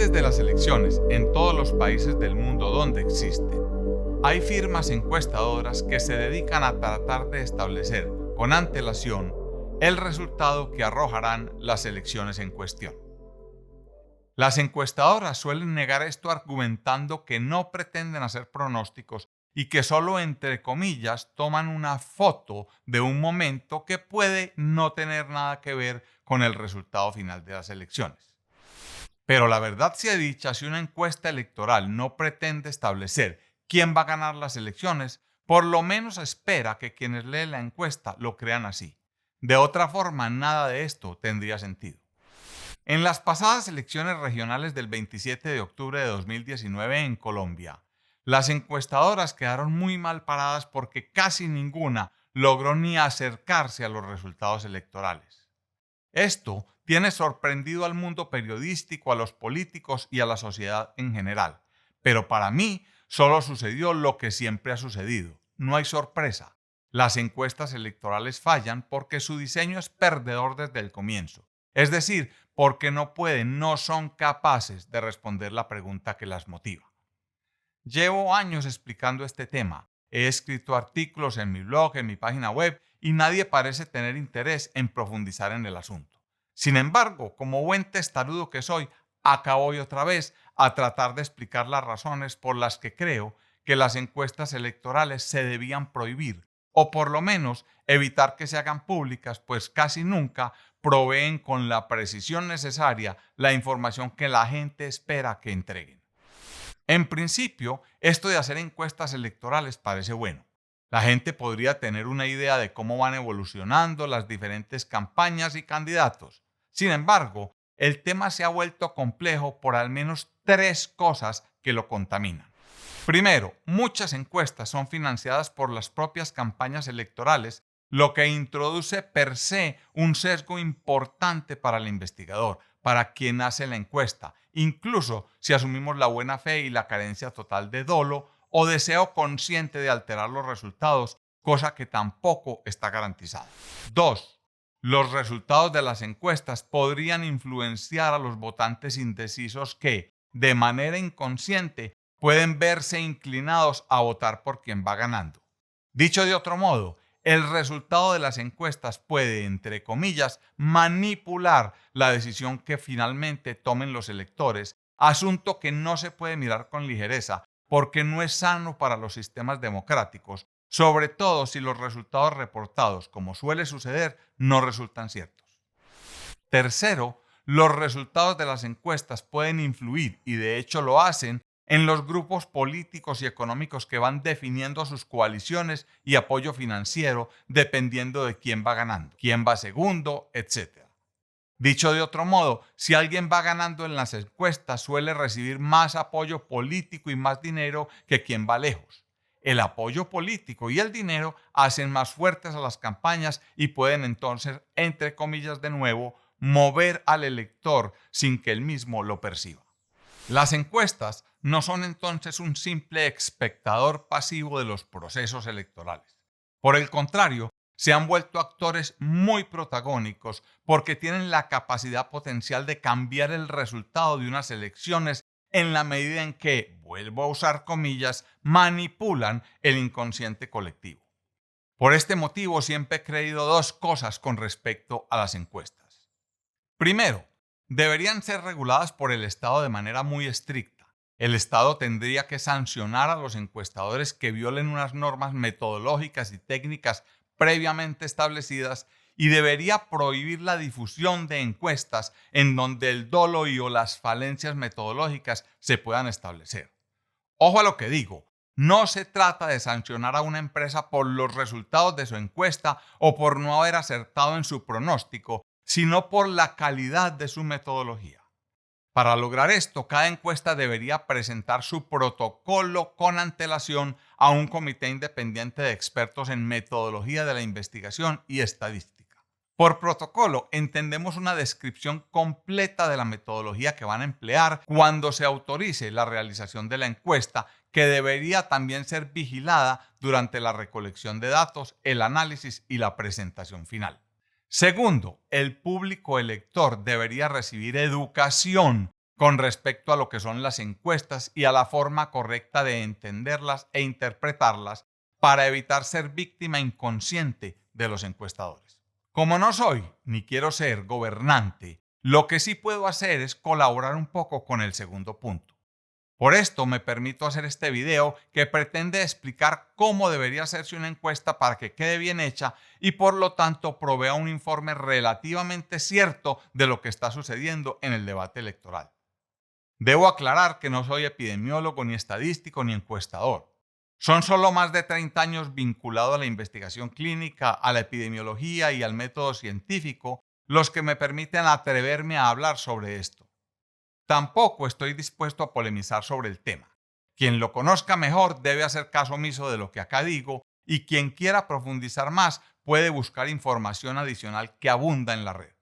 Antes de las elecciones, en todos los países del mundo donde existen, hay firmas encuestadoras que se dedican a tratar de establecer con antelación el resultado que arrojarán las elecciones en cuestión. Las encuestadoras suelen negar esto argumentando que no pretenden hacer pronósticos y que solo, entre comillas, toman una foto de un momento que puede no tener nada que ver con el resultado final de las elecciones. Pero la verdad sea dicha, si una encuesta electoral no pretende establecer quién va a ganar las elecciones, por lo menos espera que quienes leen la encuesta lo crean así. De otra forma, nada de esto tendría sentido. En las pasadas elecciones regionales del 27 de octubre de 2019 en Colombia, las encuestadoras quedaron muy mal paradas porque casi ninguna logró ni acercarse a los resultados electorales. Esto tiene sorprendido al mundo periodístico, a los políticos y a la sociedad en general. Pero para mí solo sucedió lo que siempre ha sucedido. No hay sorpresa. Las encuestas electorales fallan porque su diseño es perdedor desde el comienzo. Es decir, porque no son capaces de responder la pregunta que las motiva. Llevo años explicando este tema. He escrito artículos en mi blog, en mi página web, y nadie parece tener interés en profundizar en el asunto. Sin embargo, como buen testarudo que soy, acabo hoy otra vez a tratar de explicar las razones por las que creo que las encuestas electorales se debían prohibir, o por lo menos evitar que se hagan públicas, pues casi nunca proveen con la precisión necesaria la información que la gente espera que entreguen. En principio, esto de hacer encuestas electorales parece bueno. La gente podría tener una idea de cómo van evolucionando las diferentes campañas y candidatos. Sin embargo, el tema se ha vuelto complejo por al menos 3 cosas que lo contaminan. Primero, muchas encuestas son financiadas por las propias campañas electorales, lo que introduce per se un sesgo importante para el investigador, para quien hace la encuesta, incluso si asumimos la buena fe y la carencia total de dolo o deseo consciente de alterar los resultados, cosa que tampoco está garantizada. 2. Los resultados de las encuestas podrían influenciar a los votantes indecisos que, de manera inconsciente, pueden verse inclinados a votar por quien va ganando. Dicho de otro modo, el resultado de las encuestas puede, entre comillas, manipular la decisión que finalmente tomen los electores, asunto que no se puede mirar con ligereza porque no es sano para los sistemas democráticos, sobre todo si los resultados reportados, como suele suceder, no resultan ciertos. Tercero, los resultados de las encuestas pueden influir, y de hecho lo hacen, en los grupos políticos y económicos que van definiendo sus coaliciones y apoyo financiero dependiendo de quién va ganando, quién va segundo, etc. Dicho de otro modo, si alguien va ganando en las encuestas suele recibir más apoyo político y más dinero que quien va lejos. El apoyo político y el dinero hacen más fuertes a las campañas y pueden entonces, entre comillas de nuevo, mover al elector sin que él mismo lo perciba. Las encuestas no son entonces un simple espectador pasivo de los procesos electorales. Por el contrario, se han vuelto actores muy protagónicos porque tienen la capacidad potencial de cambiar el resultado de unas elecciones en la medida en que, vuelvo a usar comillas, manipulan el inconsciente colectivo. Por este motivo siempre he creído 2 cosas con respecto a las encuestas. Primero, deberían ser reguladas por el Estado de manera muy estricta. El Estado tendría que sancionar a los encuestadores que violen unas normas metodológicas y técnicas previamente establecidas y debería prohibir la difusión de encuestas en donde el dolo y o las falencias metodológicas se puedan establecer. Ojo a lo que digo, no se trata de sancionar a una empresa por los resultados de su encuesta o por no haber acertado en su pronóstico, sino por la calidad de su metodología. Para lograr esto, cada encuesta debería presentar su protocolo con antelación a un comité independiente de expertos en metodología de la investigación y estadística. Por protocolo entendemos una descripción completa de la metodología que van a emplear cuando se autorice la realización de la encuesta, que debería también ser vigilada durante la recolección de datos, el análisis y la presentación final. Segundo, el público elector debería recibir educación con respecto a lo que son las encuestas y a la forma correcta de entenderlas e interpretarlas para evitar ser víctima inconsciente de los encuestadores. Como no soy ni quiero ser gobernante, lo que sí puedo hacer es colaborar un poco con el segundo punto. Por esto me permito hacer este video que pretende explicar cómo debería hacerse una encuesta para que quede bien hecha y por lo tanto provea un informe relativamente cierto de lo que está sucediendo en el debate electoral. Debo aclarar que no soy epidemiólogo, ni estadístico, ni encuestador. Son solo más de 30 años vinculado a la investigación clínica, a la epidemiología y al método científico los que me permiten atreverme a hablar sobre esto. Tampoco estoy dispuesto a polemizar sobre el tema. Quien lo conozca mejor debe hacer caso omiso de lo que acá digo y quien quiera profundizar más puede buscar información adicional que abunda en la red.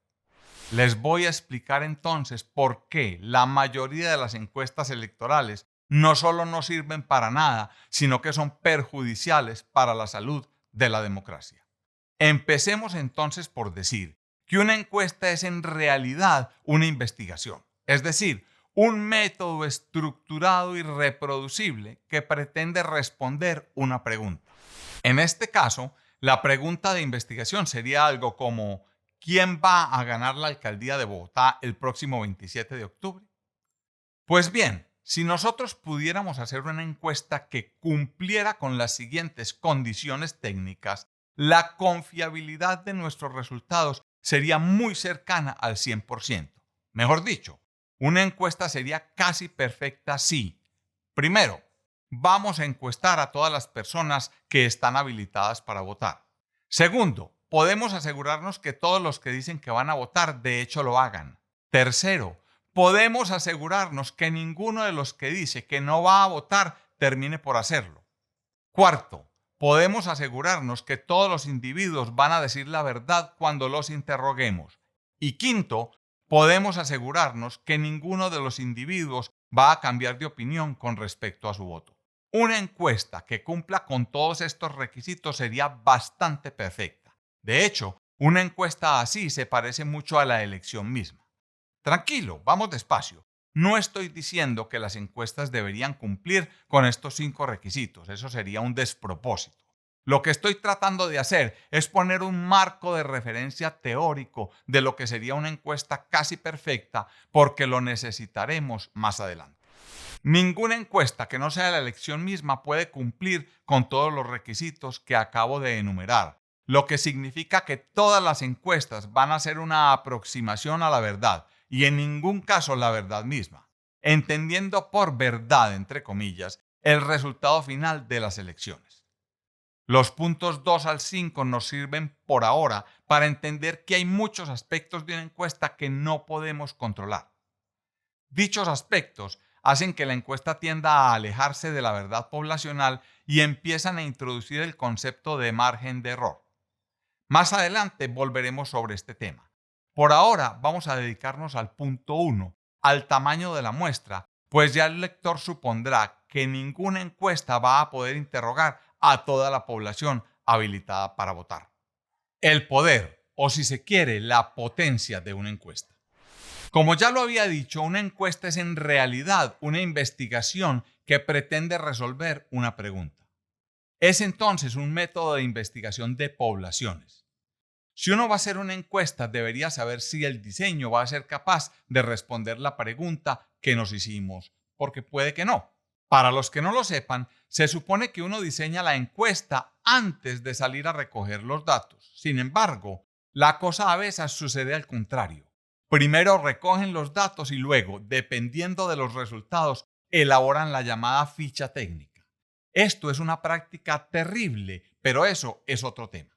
Les voy a explicar entonces por qué la mayoría de las encuestas electorales no solo no sirven para nada, sino que son perjudiciales para la salud de la democracia. Empecemos entonces por decir que una encuesta es en realidad una investigación, es decir, un método estructurado y reproducible que pretende responder una pregunta. En este caso, la pregunta de investigación sería algo como: ¿quién va a ganar la alcaldía de Bogotá el próximo 27 de octubre? Pues bien, si nosotros pudiéramos hacer una encuesta que cumpliera con las siguientes condiciones técnicas, la confiabilidad de nuestros resultados sería muy cercana al 100%. Mejor dicho, una encuesta sería casi perfecta si, primero, vamos a encuestar a todas las personas que están habilitadas para votar. Segundo, podemos asegurarnos que todos los que dicen que van a votar de hecho lo hagan. Tercero, podemos asegurarnos que ninguno de los que dice que no va a votar termine por hacerlo. Cuarto, podemos asegurarnos que todos los individuos van a decir la verdad cuando los interroguemos. Y quinto, podemos asegurarnos que ninguno de los individuos va a cambiar de opinión con respecto a su voto. Una encuesta que cumpla con todos estos requisitos sería bastante perfecta. De hecho, una encuesta así se parece mucho a la elección misma. Tranquilo, vamos despacio. No estoy diciendo que las encuestas deberían cumplir con estos 5 requisitos, eso sería un despropósito. Lo que estoy tratando de hacer es poner un marco de referencia teórico de lo que sería una encuesta casi perfecta, porque lo necesitaremos más adelante. Ninguna encuesta que no sea la elección misma puede cumplir con todos los requisitos que acabo de enumerar, lo que significa que todas las encuestas van a ser una aproximación a la verdad y en ningún caso la verdad misma, entendiendo por verdad, entre comillas, el resultado final de las elecciones. Los puntos 2 al 5 nos sirven por ahora para entender que hay muchos aspectos de una encuesta que no podemos controlar. Dichos aspectos hacen que la encuesta tienda a alejarse de la verdad poblacional y empiezan a introducir el concepto de margen de error. Más adelante volveremos sobre este tema. Por ahora vamos a dedicarnos al punto 1, al tamaño de la muestra, pues ya el lector supondrá que ninguna encuesta va a poder interrogar a toda la población habilitada para votar. El poder, o si se quiere, la potencia de una encuesta. Como ya lo había dicho, una encuesta es en realidad una investigación que pretende resolver una pregunta. Es entonces un método de investigación de poblaciones. Si uno va a hacer una encuesta, debería saber si el diseño va a ser capaz de responder la pregunta que nos hicimos, porque puede que no. Para los que no lo sepan, se supone que uno diseña la encuesta antes de salir a recoger los datos. Sin embargo, la cosa a veces sucede al contrario. Primero recogen los datos y luego, dependiendo de los resultados, elaboran la llamada ficha técnica. Esto es una práctica terrible, pero eso es otro tema.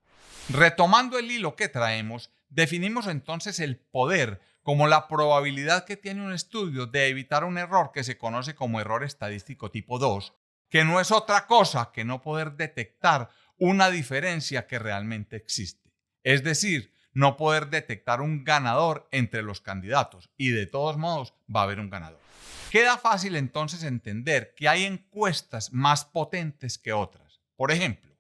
Retomando el hilo que traemos, definimos entonces el poder como la probabilidad que tiene un estudio de evitar un error que se conoce como error estadístico tipo 2, que no es otra cosa que no poder detectar una diferencia que realmente existe. Es decir, no poder detectar un ganador entre los candidatos, y de todos modos va a haber un ganador. Queda fácil entonces entender que hay encuestas más potentes que otras. Por ejemplo,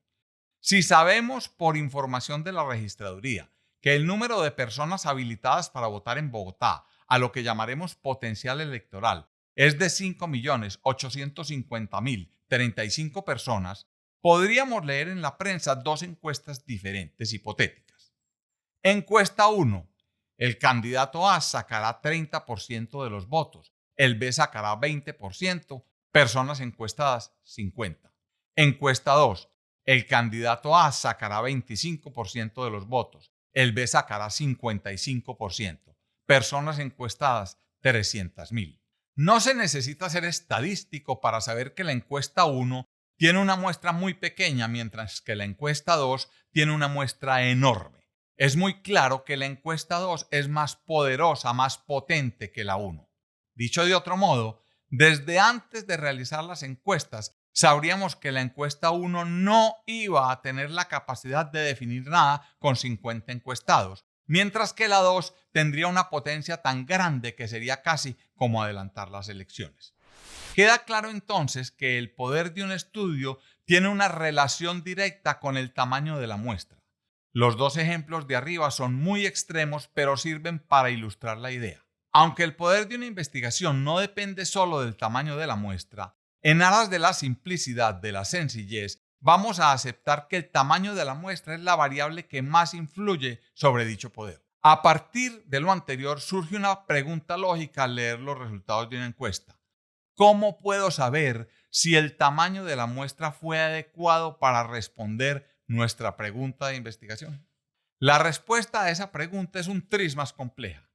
si sabemos por información de la registraduría que el número de personas habilitadas para votar en Bogotá a lo que llamaremos potencial electoral es de 5.850.035 personas, podríamos leer en la prensa dos encuestas diferentes hipotéticas. Encuesta 1. El candidato A sacará 30% de los votos, el B sacará 20%, personas encuestadas 50. Encuesta 2. El candidato A sacará 25% de los votos, el B sacará 55%, personas encuestadas 300.000. No se necesita ser estadístico para saber que la encuesta 1 tiene una muestra muy pequeña, mientras que la encuesta 2 tiene una muestra enorme. Es muy claro que la encuesta 2 es más poderosa, más potente que la 1. Dicho de otro modo, desde antes de realizar las encuestas, sabríamos que la encuesta 1 no iba a tener la capacidad de definir nada con 50 encuestados, mientras que la 2 tendría una potencia tan grande que sería casi como adelantar las elecciones. Queda claro entonces que el poder de un estudio tiene una relación directa con el tamaño de la muestra. Los dos ejemplos de arriba son muy extremos, pero sirven para ilustrar la idea. Aunque el poder de una investigación no depende solo del tamaño de la muestra, en aras de la simplicidad, de la sencillez, vamos a aceptar que el tamaño de la muestra es la variable que más influye sobre dicho poder. A partir de lo anterior surge una pregunta lógica al leer los resultados de una encuesta. ¿Cómo puedo saber si el tamaño de la muestra fue adecuado para responder nuestra pregunta de investigación? La respuesta a esa pregunta es un tris más compleja.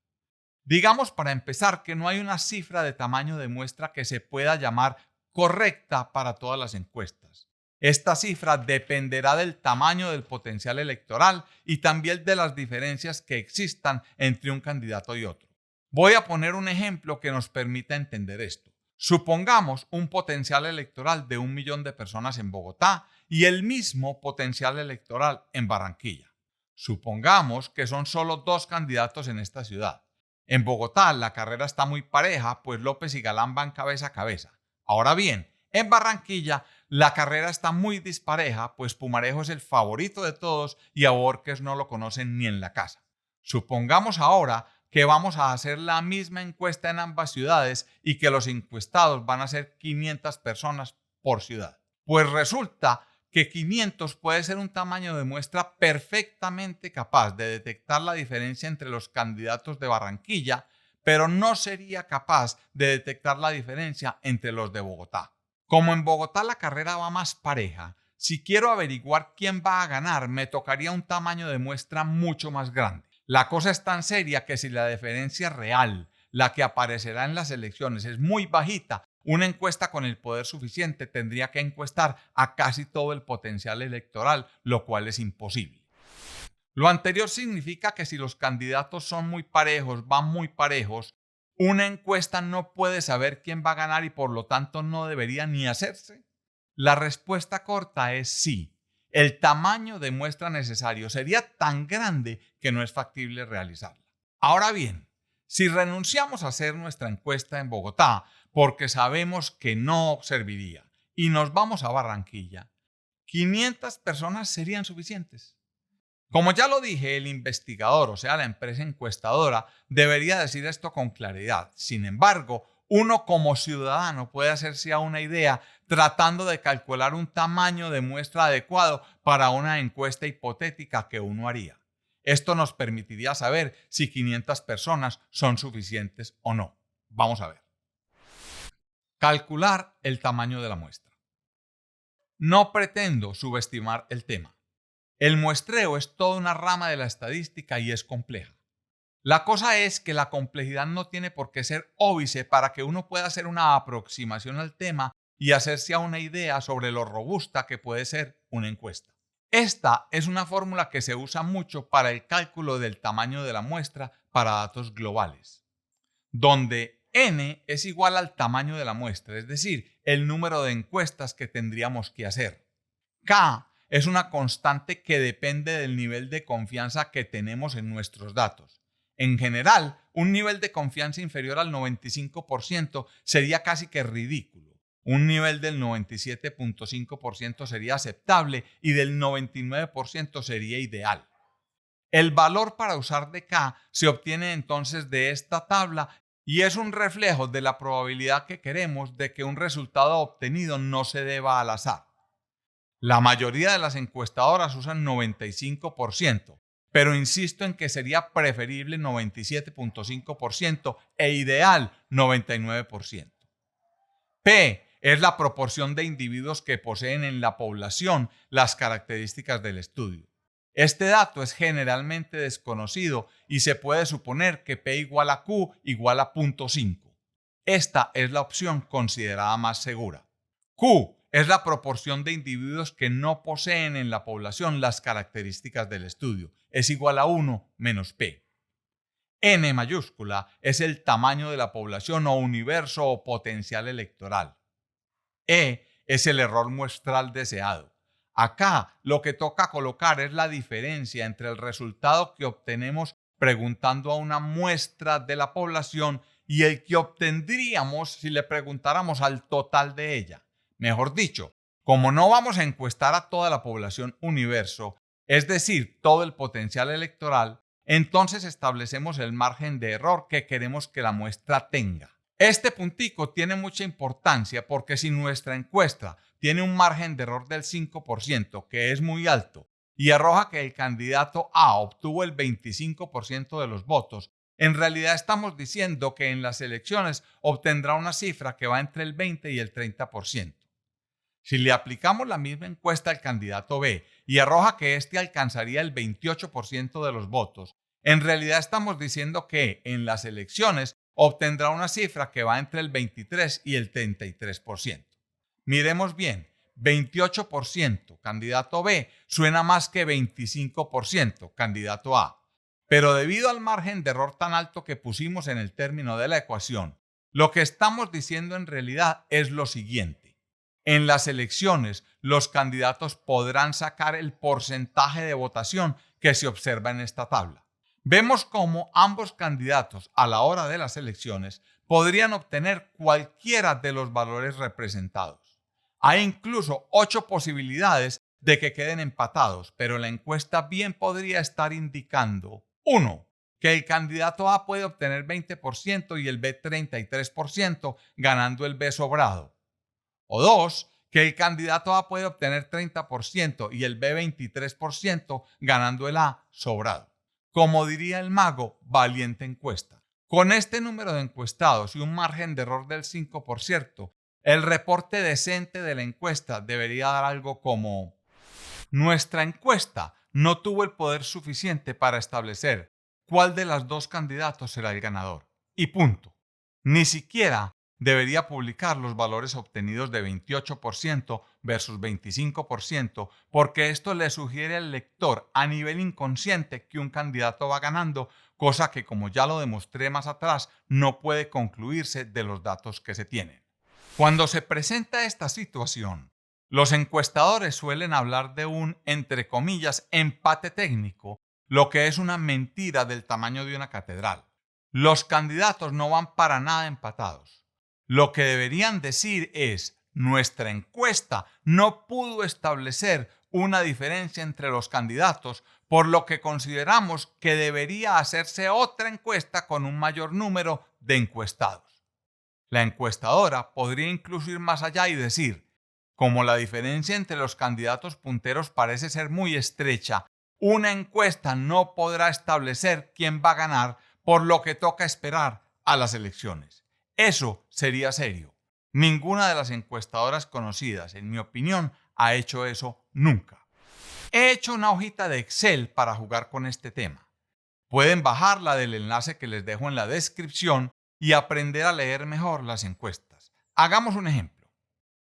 Digamos para empezar que no hay una cifra de tamaño de muestra que se pueda llamar correcta para todas las encuestas. Esta cifra dependerá del tamaño del potencial electoral y también de las diferencias que existan entre un candidato y otro. Voy a poner un ejemplo que nos permita entender esto. Supongamos un potencial electoral de 1 millón de personas en Bogotá y el mismo potencial electoral en Barranquilla. Supongamos que son solo 2 candidatos en esta ciudad. En Bogotá la carrera está muy pareja, pues López y Galán van cabeza a cabeza. Ahora bien, en Barranquilla la carrera está muy dispareja, pues Pumarejo es el favorito de todos y a Borges no lo conocen ni en la casa. Supongamos ahora que vamos a hacer la misma encuesta en ambas ciudades y que los encuestados van a ser 500 personas por ciudad. Pues resulta que 500 puede ser un tamaño de muestra perfectamente capaz de detectar la diferencia entre los candidatos de Barranquilla, pero no sería capaz de detectar la diferencia entre los de Bogotá. Como en Bogotá la carrera va más pareja, si quiero averiguar quién va a ganar, me tocaría un tamaño de muestra mucho más grande. La cosa es tan seria que si la diferencia real, la que aparecerá en las elecciones, es muy bajita, una encuesta con el poder suficiente tendría que encuestar a casi todo el potencial electoral, lo cual es imposible. Lo anterior significa que si los candidatos son muy parejos, van muy parejos, una encuesta no puede saber quién va a ganar y por lo tanto no debería ni hacerse. La respuesta corta es sí. El tamaño de muestra necesario sería tan grande que no es factible realizarla. Ahora bien, si renunciamos a hacer nuestra encuesta en Bogotá porque sabemos que no serviría y nos vamos a Barranquilla, 500 personas serían suficientes. Como ya lo dije, el investigador, o sea, la empresa encuestadora, debería decir esto con claridad. Sin embargo, uno como ciudadano puede hacerse a una idea tratando de calcular un tamaño de muestra adecuado para una encuesta hipotética que uno haría. Esto nos permitiría saber si 500 personas son suficientes o no. Vamos a ver. Calcular el tamaño de la muestra. No pretendo subestimar el tema. El muestreo es toda una rama de la estadística y es compleja. La cosa es que la complejidad no tiene por qué ser óbice para que uno pueda hacer una aproximación al tema y hacerse a una idea sobre lo robusta que puede ser una encuesta. Esta es una fórmula que se usa mucho para el cálculo del tamaño de la muestra para datos globales, donde n es igual al tamaño de la muestra, es decir, el número de encuestas que tendríamos que hacer. K es una constante que depende del nivel de confianza que tenemos en nuestros datos. En general, un nivel de confianza inferior al 95% sería casi que ridículo. Un nivel del 97.5% sería aceptable y del 99% sería ideal. El valor para usar de K se obtiene entonces de esta tabla y es un reflejo de la probabilidad que queremos de que un resultado obtenido no se deba al azar. La mayoría de las encuestadoras usan 95%, pero insisto en que sería preferible 97.5% e ideal 99%. P es la proporción de individuos que poseen en la población las características del estudio. Este dato es generalmente desconocido y se puede suponer que P igual a Q igual a 0.5. Esta es la opción considerada más segura. Q es la proporción de individuos que no poseen en la población las características del estudio. Es igual a 1 menos P. N mayúscula es el tamaño de la población o universo o potencial electoral. E es el error muestral deseado. Acá lo que toca colocar es la diferencia entre el resultado que obtenemos preguntando a una muestra de la población y el que obtendríamos si le preguntáramos al total de ella. Mejor dicho, como no vamos a encuestar a toda la población universo, es decir, todo el potencial electoral, entonces establecemos el margen de error que queremos que la muestra tenga. Este puntico tiene mucha importancia porque si nuestra encuesta tiene un margen de error del 5%, que es muy alto, y arroja que el candidato A obtuvo el 25% de los votos, en realidad estamos diciendo que en las elecciones obtendrá una cifra que va entre el 20 y el 30%. Si le aplicamos la misma encuesta al candidato B y arroja que éste alcanzaría el 28% de los votos, en realidad estamos diciendo que en las elecciones obtendrá una cifra que va entre el 23 y el 33%. Miremos bien, 28% candidato B suena más que 25% candidato A, pero debido al margen de error tan alto que pusimos en el término de la ecuación, lo que estamos diciendo en realidad es lo siguiente. En las elecciones, los candidatos podrán sacar el porcentaje de votación que se observa en esta tabla. Vemos cómo ambos candidatos a la hora de las elecciones podrían obtener cualquiera de los valores representados. Hay incluso 8 posibilidades de que queden empatados, pero la encuesta bien podría estar indicando 1. Que el candidato A puede obtener 20% y el B 33%, ganando el B sobrado. O 2. Que el candidato A puede obtener 30% y el B 23%, ganando el A sobrado. Como diría el mago, valiente encuesta. Con este número de encuestados y un margen de error del 5%, el reporte decente de la encuesta debería dar algo como: nuestra encuesta no tuvo el poder suficiente para establecer cuál de las dos candidatos será el ganador. Y punto. Ni siquiera debería publicar los valores obtenidos de 28% versus 25%, porque esto le sugiere al lector a nivel inconsciente que un candidato va ganando, cosa que, como ya lo demostré más atrás, no puede concluirse de los datos que se tienen. Cuando se presenta esta situación, los encuestadores suelen hablar de un, entre comillas, empate técnico, lo que es una mentira del tamaño de una catedral. Los candidatos no van para nada empatados. Lo que deberían decir es: nuestra encuesta no pudo establecer una diferencia entre los candidatos, por lo que consideramos que debería hacerse otra encuesta con un mayor número de encuestados. La encuestadora podría incluso ir más allá y decir: como la diferencia entre los candidatos punteros parece ser muy estrecha, una encuesta no podrá establecer quién va a ganar, por lo que toca esperar a las elecciones. Eso sería serio. Ninguna de las encuestadoras conocidas, en mi opinión, ha hecho eso nunca. He hecho una hojita de Excel para jugar con este tema. Pueden bajarla del enlace que les dejo en la descripción y aprender a leer mejor las encuestas. Hagamos un ejemplo.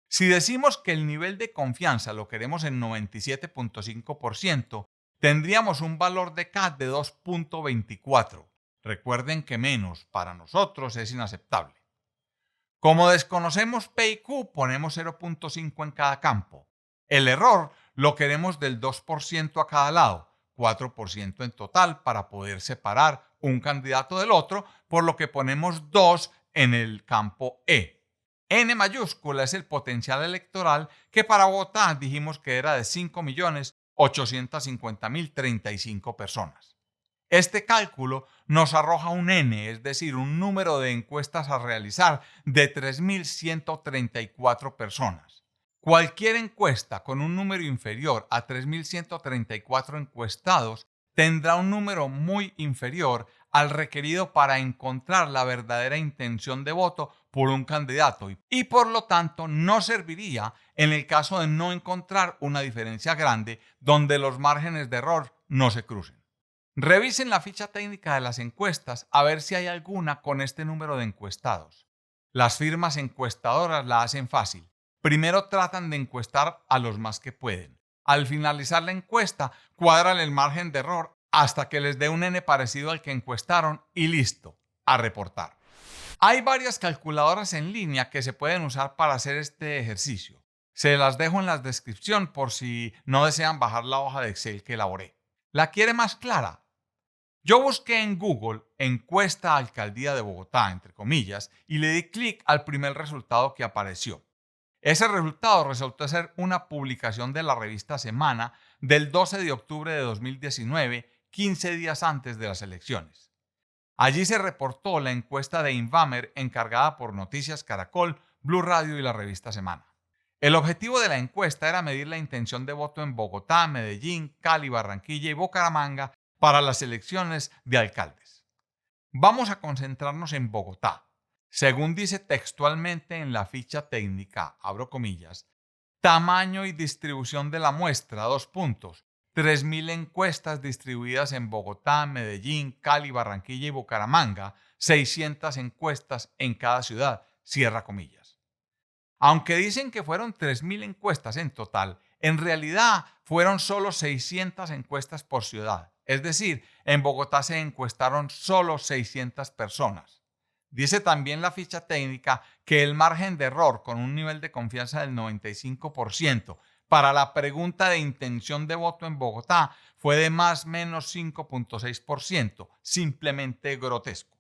Si decimos que el nivel de confianza lo queremos en 97.5%, tendríamos un valor de K de 2.24. Recuerden que menos para nosotros es inaceptable. Como desconocemos P y Q, ponemos 0.5 en cada campo. El error lo queremos del 2% a cada lado, 4% en total para poder separar un candidato del otro, por lo que ponemos 2 en el campo E. N mayúscula es el potencial electoral que para Bogotá dijimos que era de 850.035 personas. Este cálculo nos arroja un N, es decir, un número de encuestas a realizar de 3.134 personas. Cualquier encuesta con un número inferior a 3.134 encuestados tendrá un número muy inferior al requerido para encontrar la verdadera intención de voto por un candidato y por lo tanto no serviría en el caso de no encontrar una diferencia grande donde los márgenes de error no se crucen. Revisen la ficha técnica de las encuestas a ver si hay alguna con este número de encuestados. Las firmas encuestadoras la hacen fácil. Primero tratan de encuestar a los más que pueden. Al finalizar la encuesta, cuadran el margen de error hasta que les dé un N parecido al que encuestaron y listo, a reportar. Hay varias calculadoras en línea que se pueden usar para hacer este ejercicio. Se las dejo en la descripción por si no desean bajar la hoja de Excel que elaboré. ¿La quiere más clara? Yo busqué en Google encuesta alcaldía de Bogotá, entre comillas, y le di clic al primer resultado que apareció. Ese resultado resultó ser una publicación de la revista Semana del 12 de octubre de 2019, 15 días antes de las elecciones. Allí se reportó la encuesta de Invamer encargada por Noticias Caracol, Blue Radio y la revista Semana. El objetivo de la encuesta era medir la intención de voto en Bogotá, Medellín, Cali, Barranquilla y Bucaramanga para las elecciones de alcaldes. Vamos a concentrarnos en Bogotá. Según dice textualmente en la ficha técnica, abro comillas, tamaño y distribución de la muestra, 3.000 encuestas distribuidas en Bogotá, Medellín, Cali, Barranquilla y Bucaramanga, 600 encuestas en cada ciudad, cierra comillas. Aunque dicen que fueron 3.000 encuestas en total, en realidad fueron solo 600 encuestas por ciudad. Es decir, en Bogotá se encuestaron solo 600 personas. Dice también la ficha técnica que el margen de error con un nivel de confianza del 95% para la pregunta de intención de voto en Bogotá fue de más o menos 5.6%, simplemente grotesco.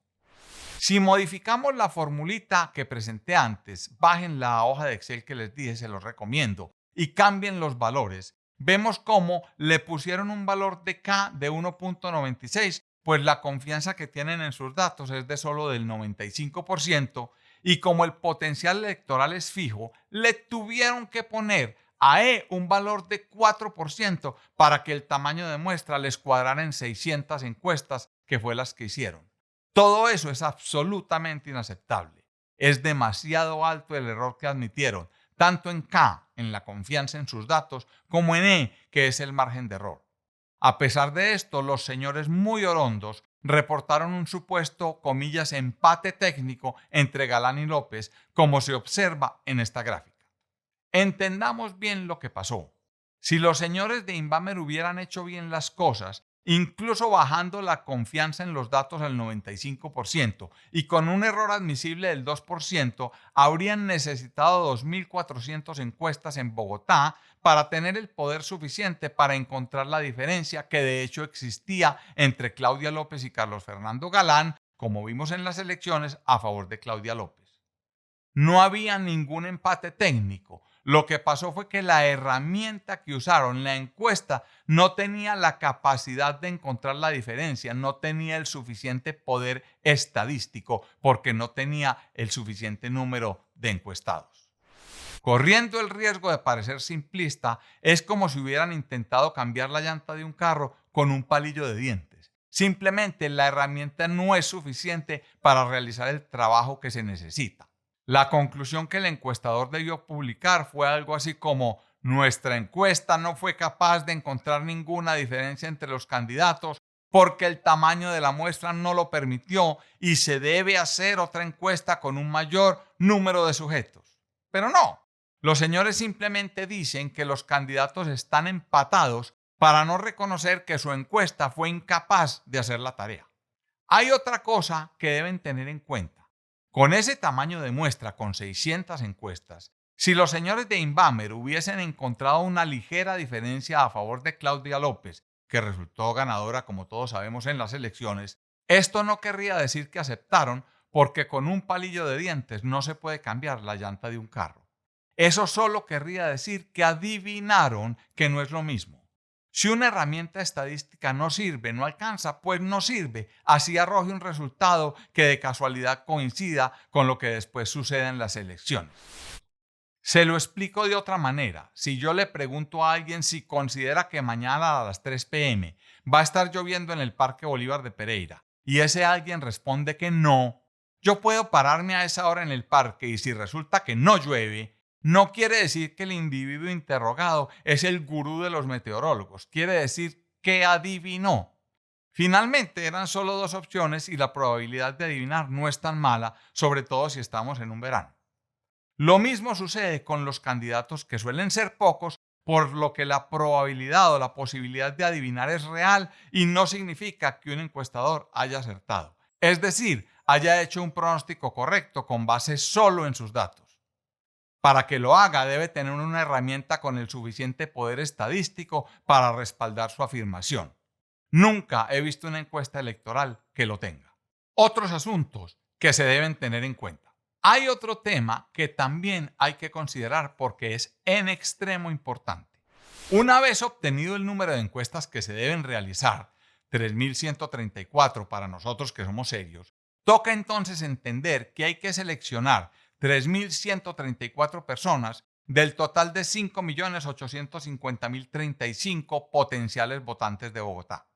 Si modificamos la formulita que presenté antes, bajen la hoja de Excel que les dije, se los recomiendo, y cambien los valores, vemos cómo le pusieron un valor de K de 1.96, pues la confianza que tienen en sus datos es de solo del 95%, y como el potencial electoral es fijo, le tuvieron que poner a E un valor de 4% para que el tamaño de muestra les cuadrara en 600 encuestas, que fue las que hicieron. Todo eso es absolutamente inaceptable. Es demasiado alto el error que admitieron, tanto en K, en la confianza en sus datos, como en E, que es el margen de error. A pesar de esto, los señores muy orondos reportaron un supuesto, comillas, empate técnico entre Galán y López, como se observa en esta gráfica. Entendamos bien lo que pasó. Si los señores de Invamer hubieran hecho bien las cosas, incluso bajando la confianza en los datos al 95% y con un error admisible del 2%, habrían necesitado 2.400 encuestas en Bogotá para tener el poder suficiente para encontrar la diferencia que de hecho existía entre Claudia López y Carlos Fernando Galán, como vimos en las elecciones, a favor de Claudia López. No había ningún empate técnico. Lo que pasó fue que la herramienta que usaron, la encuesta, no tenía la capacidad de encontrar la diferencia, no tenía el suficiente poder estadístico porque no tenía el suficiente número de encuestados. Corriendo el riesgo de parecer simplista, es como si hubieran intentado cambiar la llanta de un carro con un palillo de dientes. Simplemente la herramienta no es suficiente para realizar el trabajo que se necesita. La conclusión que el encuestador debió publicar fue algo así como: nuestra encuesta no fue capaz de encontrar ninguna diferencia entre los candidatos porque el tamaño de la muestra no lo permitió y se debe hacer otra encuesta con un mayor número de sujetos. Pero no, los señores simplemente dicen que los candidatos están empatados para no reconocer que su encuesta fue incapaz de hacer la tarea. Hay otra cosa que deben tener en cuenta. Con ese tamaño de muestra, con 600 encuestas, si los señores de Invamer hubiesen encontrado una ligera diferencia a favor de Claudia López, que resultó ganadora como todos sabemos en las elecciones, esto no querría decir que aceptaron, porque con un palillo de dientes no se puede cambiar la llanta de un carro. Eso solo querría decir que adivinaron que no es lo mismo. Si una herramienta estadística no sirve, no alcanza, pues no sirve. Así arroje un resultado que de casualidad coincida con lo que después sucede en las elecciones. Se lo explico de otra manera. Si yo le pregunto a alguien si considera que mañana a las 3 p.m. va a estar lloviendo en el Parque Bolívar de Pereira y ese alguien responde que no, yo puedo pararme a esa hora en el parque y si resulta que no llueve, no quiere decir que el individuo interrogado es el gurú de los meteorólogos. Quiere decir que adivinó. Finalmente eran solo dos opciones y la probabilidad de adivinar no es tan mala, sobre todo si estamos en un verano. Lo mismo sucede con los candidatos que suelen ser pocos, por lo que la probabilidad o la posibilidad de adivinar es real y no significa que un encuestador haya acertado. Es decir, haya hecho un pronóstico correcto con base solo en sus datos. Para que lo haga debe tener una herramienta con el suficiente poder estadístico para respaldar su afirmación. Nunca he visto una encuesta electoral que lo tenga. Otros asuntos que se deben tener en cuenta. Hay otro tema que también hay que considerar porque es en extremo importante. Una vez obtenido el número de encuestas que se deben realizar, 3.134 para nosotros que somos serios, toca entonces entender que hay que seleccionar 3.134 personas del total de 5.850.035 potenciales votantes de Bogotá.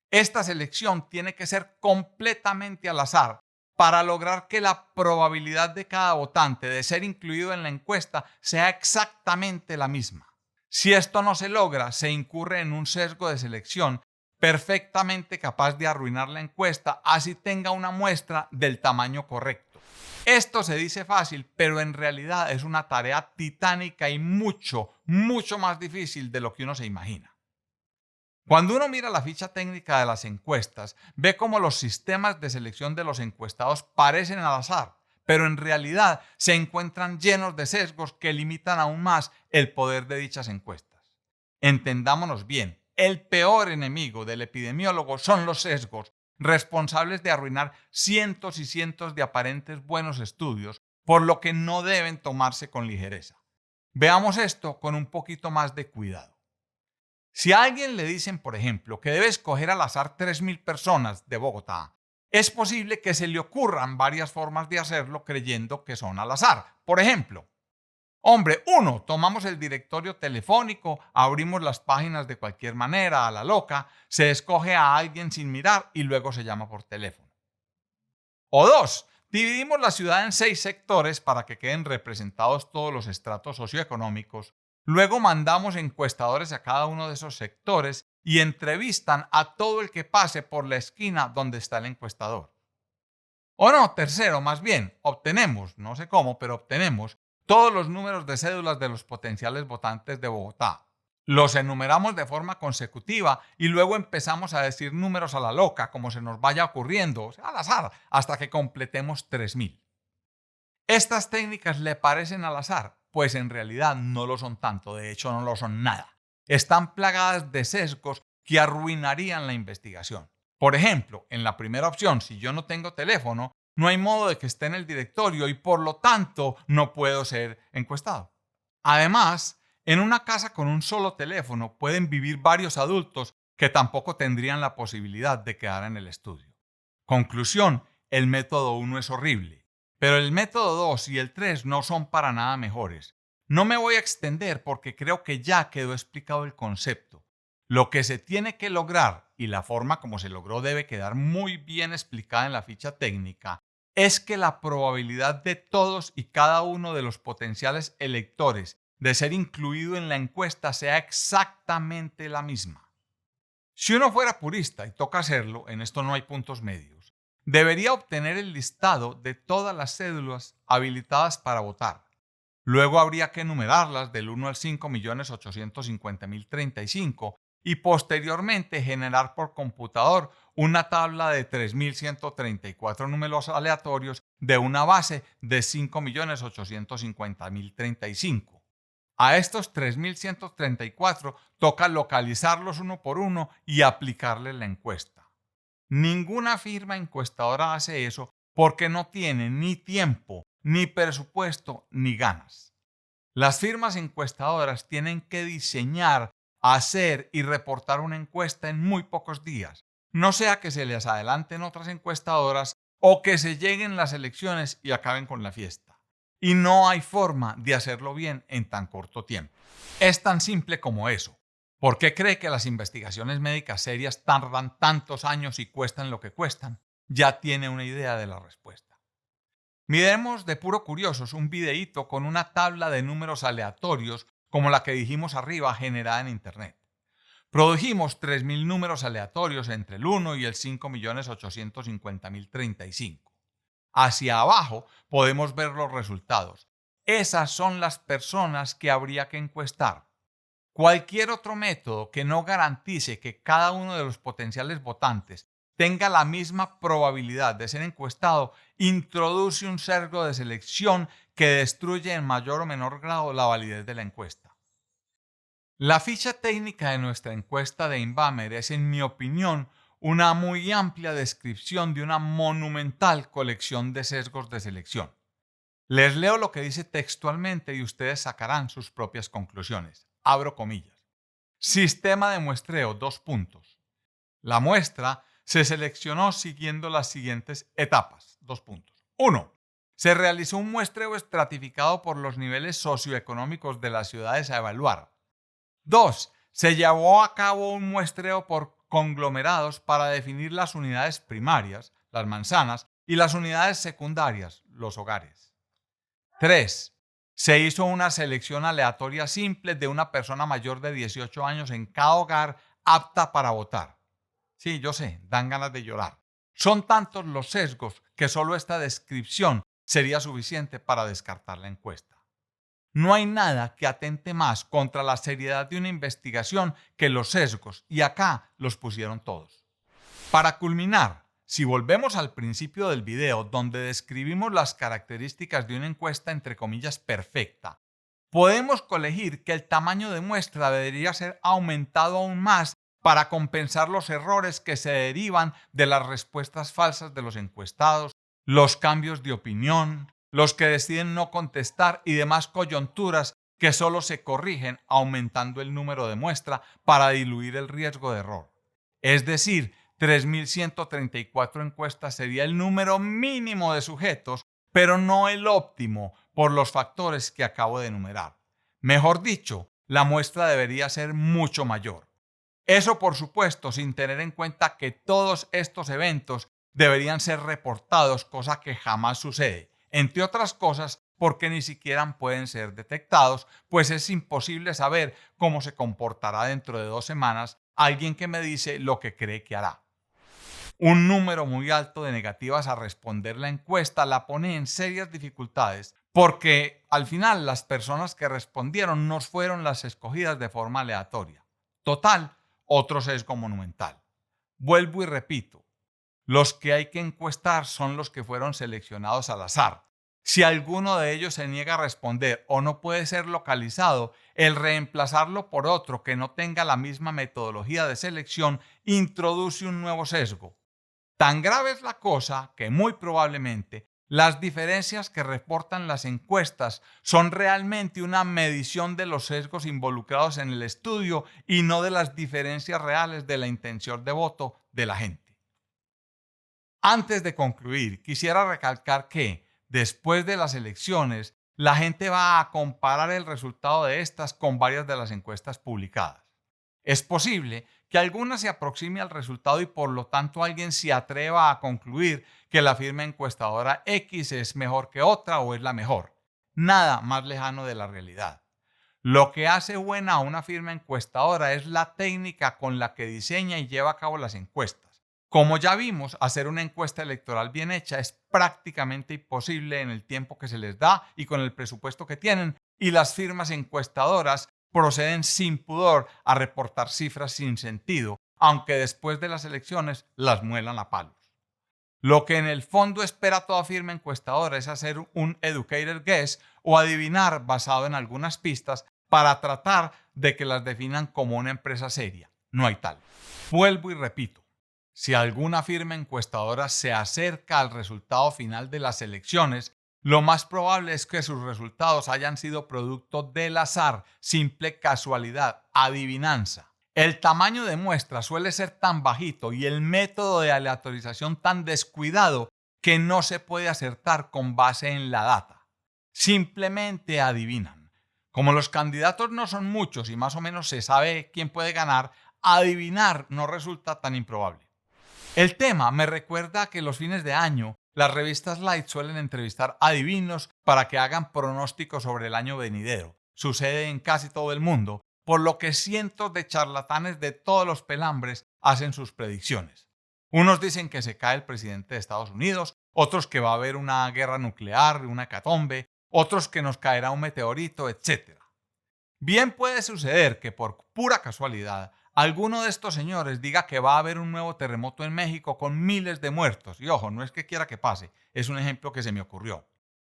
Esta selección tiene que ser completamente al azar para lograr que la probabilidad de cada votante de ser incluido en la encuesta sea exactamente la misma. Si esto no se logra, se incurre en un sesgo de selección perfectamente capaz de arruinar la encuesta, así tenga una muestra del tamaño correcto. Esto se dice fácil, pero en realidad es una tarea titánica y mucho más difícil de lo que uno se imagina. Cuando uno mira la ficha técnica de las encuestas, ve cómo los sistemas de selección de los encuestados parecen al azar, pero en realidad se encuentran llenos de sesgos que limitan aún más el poder de dichas encuestas. Entendámonos bien, el peor enemigo del epidemiólogo son los sesgos, responsables de arruinar cientos y cientos de aparentes buenos estudios, por lo que no deben tomarse con ligereza. Veamos esto con un poquito más de cuidado. Si a alguien le dicen, por ejemplo, que debe escoger al azar 3.000 personas de Bogotá, es posible que se le ocurran varias formas de hacerlo creyendo que son al azar. Por ejemplo, hombre, 1, tomamos el directorio telefónico, abrimos las páginas de cualquier manera, a la loca, se escoge a alguien sin mirar y luego se llama por teléfono. O 2, dividimos la ciudad en 6 sectores para que queden representados todos los estratos socioeconómicos. Luego mandamos encuestadores a cada uno de esos sectores y entrevistan a todo el que pase por la esquina donde está el encuestador. O no, tercero, más bien, obtenemos, no sé cómo, pero obtenemos todos los números de cédulas de los potenciales votantes de Bogotá. Los enumeramos de forma consecutiva y luego empezamos a decir números a la loca, como se nos vaya ocurriendo, al azar, hasta que completemos 3.000. ¿Estas técnicas le parecen al azar? Pues en realidad no lo son tanto, de hecho no lo son nada. Están plagadas de sesgos que arruinarían la investigación. Por ejemplo, en la primera opción, si yo no tengo teléfono, no hay modo de que esté en el directorio y por lo tanto no puedo ser encuestado. Además, en una casa con un solo teléfono pueden vivir varios adultos que tampoco tendrían la posibilidad de quedar en el estudio. Conclusión, el método 1 es horrible. Pero el método 2 y el 3 no son para nada mejores. No me voy a extender porque creo que ya quedó explicado el concepto. Lo que se tiene que lograr, y la forma como se logró debe quedar muy bien explicada en la ficha técnica, es que la probabilidad de todos y cada uno de los potenciales electores de ser incluido en la encuesta sea exactamente la misma. Si uno fuera purista, y toca hacerlo, en esto no hay puntos medios, debería obtener el listado de todas las cédulas habilitadas para votar. Luego habría que enumerarlas del 1 al 5.850.035 y posteriormente generar por computador una tabla de 3.134 números aleatorios de una base de 5.850.035. A estos 3.134 toca localizarlos uno por uno y aplicarles la encuesta. Ninguna firma encuestadora hace eso porque no tiene ni tiempo, ni presupuesto, ni ganas. Las firmas encuestadoras tienen que diseñar hacer y reportar una encuesta en muy pocos días, no sea que se les adelanten otras encuestadoras o que se lleguen las elecciones y acaben con la fiesta. Y no hay forma de hacerlo bien en tan corto tiempo. Es tan simple como eso. ¿Por qué cree que las investigaciones médicas serias tardan tantos años y cuestan lo que cuestan? Ya tiene una idea de la respuesta. Miremos de puro curiosos un videíto con una tabla de números aleatorios como la que dijimos arriba generada en Internet. Produjimos 3.000 números aleatorios entre el 1 y el 5.850.035. Hacia abajo podemos ver los resultados. Esas son las personas que habría que encuestar. Cualquier otro método que no garantice que cada uno de los potenciales votantes tenga la misma probabilidad de ser encuestado introduce un sesgo de selección que destruye en mayor o menor grado la validez de la encuesta. La ficha técnica de nuestra encuesta de Inbamer es, en mi opinión, una muy amplia descripción de una monumental colección de sesgos de selección. Les leo lo que dice textualmente y ustedes sacarán sus propias conclusiones. Abro comillas. Sistema de muestreo, 2 puntos. La muestra se seleccionó siguiendo las siguientes etapas, 2 puntos. 1. Se realizó un muestreo estratificado por los niveles socioeconómicos de las ciudades a evaluar. 2. Se llevó a cabo un muestreo por conglomerados para definir las unidades primarias, las manzanas, y las unidades secundarias, los hogares. 3. Se hizo una selección aleatoria simple de una persona mayor de 18 años en cada hogar apta para votar. Sí, yo sé, dan ganas de llorar. Son tantos los sesgos que solo esta descripción sería suficiente para descartar la encuesta. No hay nada que atente más contra la seriedad de una investigación que los sesgos, y acá los pusieron todos. Para culminar, si volvemos al principio del video donde describimos las características de una encuesta entre comillas perfecta, podemos colegir que el tamaño de muestra debería ser aumentado aún más para compensar los errores que se derivan de las respuestas falsas de los encuestados, los cambios de opinión, los que deciden no contestar y demás coyunturas que solo se corrigen aumentando el número de muestra para diluir el riesgo de error. Es decir, 3.134 encuestas sería el número mínimo de sujetos, pero no el óptimo por los factores que acabo de enumerar. Mejor dicho, la muestra debería ser mucho mayor. Eso, por supuesto, sin tener en cuenta que todos estos eventos deberían ser reportados, cosa que jamás sucede. Entre otras cosas, porque ni siquiera pueden ser detectados, pues es imposible saber cómo se comportará dentro de 2 semanas alguien que me dice lo que cree que hará. Un número muy alto de negativas a responder la encuesta la pone en serias dificultades, porque al final las personas que respondieron no fueron las escogidas de forma aleatoria. Total, otro sesgo monumental. Vuelvo y repito. Los que hay que encuestar son los que fueron seleccionados al azar. Si alguno de ellos se niega a responder o no puede ser localizado, el reemplazarlo por otro que no tenga la misma metodología de selección introduce un nuevo sesgo. Tan grave es la cosa que muy probablemente las diferencias que reportan las encuestas son realmente una medición de los sesgos involucrados en el estudio y no de las diferencias reales de la intención de voto de la gente. Antes de concluir, quisiera recalcar que, después de las elecciones, la gente va a comparar el resultado de estas con varias de las encuestas publicadas. Es posible que alguna se aproxime al resultado y por lo tanto alguien se atreva a concluir que la firma encuestadora X es mejor que otra o es la mejor. Nada más lejano de la realidad. Lo que hace buena a una firma encuestadora es la técnica con la que diseña y lleva a cabo las encuestas. Como ya vimos, hacer una encuesta electoral bien hecha es prácticamente imposible en el tiempo que se les da y con el presupuesto que tienen, y las firmas encuestadoras proceden sin pudor a reportar cifras sin sentido, aunque después de las elecciones las muelan a palos. Lo que en el fondo espera toda firma encuestadora es hacer un educated guess o adivinar basado en algunas pistas para tratar de que las definan como una empresa seria. No hay tal. Vuelvo y repito. Si alguna firma encuestadora se acerca al resultado final de las elecciones, Lo más probable es que sus resultados hayan sido producto del azar, simple casualidad, adivinanza. El tamaño de muestra suele ser tan bajito y el método de aleatorización tan descuidado que no se puede acertar con base en la data. Simplemente adivinan. Como los candidatos no son muchos y más o menos se sabe quién puede ganar, adivinar no resulta tan improbable. El tema me recuerda que los fines de año las revistas light suelen entrevistar adivinos para que hagan pronósticos sobre el año venidero. Sucede en casi todo el mundo, por lo que cientos de charlatanes de todos los pelambres hacen sus predicciones. Unos dicen que se cae el presidente de Estados Unidos, otros que va a haber una guerra nuclear, una hecatombe, otros que nos caerá un meteorito, etc. Bien puede suceder que por pura casualidad alguno de estos señores diga que va a haber un nuevo terremoto en México con miles de muertos. Y ojo, no es que quiera que pase, es un ejemplo que se me ocurrió.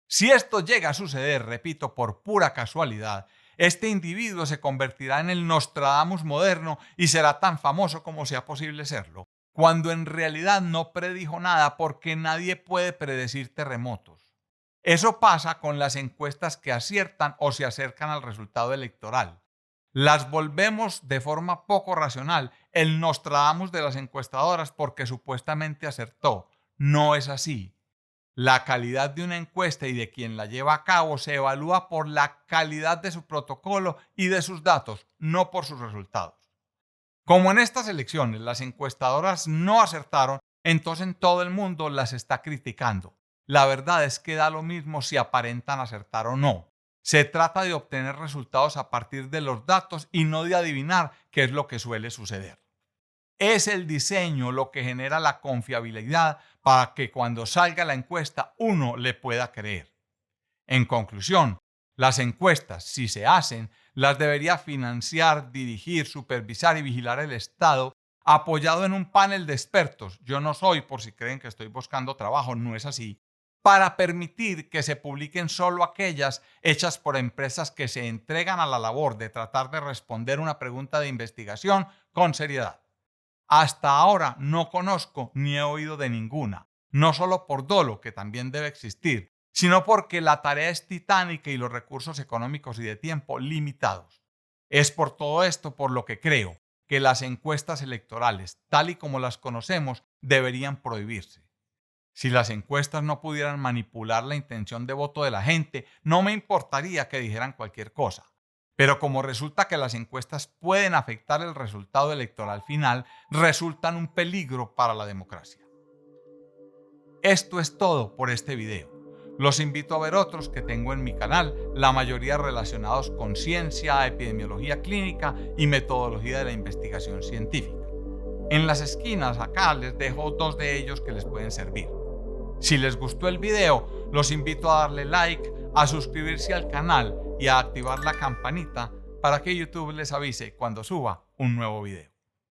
Si esto llega a suceder, repito, por pura casualidad, este individuo se convertirá en el Nostradamus moderno y será tan famoso como sea posible serlo, cuando en realidad no predijo nada porque nadie puede predecir terremotos. Eso pasa con las encuestas que aciertan o se acercan al resultado electoral. Las volvemos de forma poco racional el Nostradamus de las encuestadoras porque supuestamente acertó. No es así. La calidad de una encuesta y de quien la lleva a cabo se evalúa por la calidad de su protocolo y de sus datos, no por sus resultados. Como en estas elecciones las encuestadoras no acertaron, entonces en todo el mundo las está criticando. La verdad es que da lo mismo si aparentan acertar o no. Se trata de obtener resultados a partir de los datos y no de adivinar qué es lo que suele suceder. Es el diseño lo que genera la confiabilidad para que cuando salga la encuesta uno le pueda creer. En conclusión, las encuestas, si se hacen, las debería financiar, dirigir, supervisar y vigilar el Estado, apoyado en un panel de expertos. Yo no soy, por si creen que estoy buscando trabajo, no es así, para permitir que se publiquen solo aquellas hechas por empresas que se entregan a la labor de tratar de responder una pregunta de investigación con seriedad. Hasta ahora no conozco ni he oído de ninguna, no solo por dolo, que también debe existir, sino porque la tarea es titánica y los recursos económicos y de tiempo limitados. Es por todo esto por lo que creo que las encuestas electorales, tal y como las conocemos, deberían prohibirse. Si las encuestas no pudieran manipular la intención de voto de la gente, no me importaría que dijeran cualquier cosa. Pero como resulta que las encuestas pueden afectar el resultado electoral final, resultan un peligro para la democracia. Esto es todo por este video. Los invito a ver otros que tengo en mi canal, la mayoría relacionados con ciencia, epidemiología clínica y metodología de la investigación científica. En las esquinas acá les dejo 2 de ellos que les pueden servir. Si les gustó el video, los invito a darle like, a suscribirse al canal y a activar la campanita para que YouTube les avise cuando suba un nuevo video.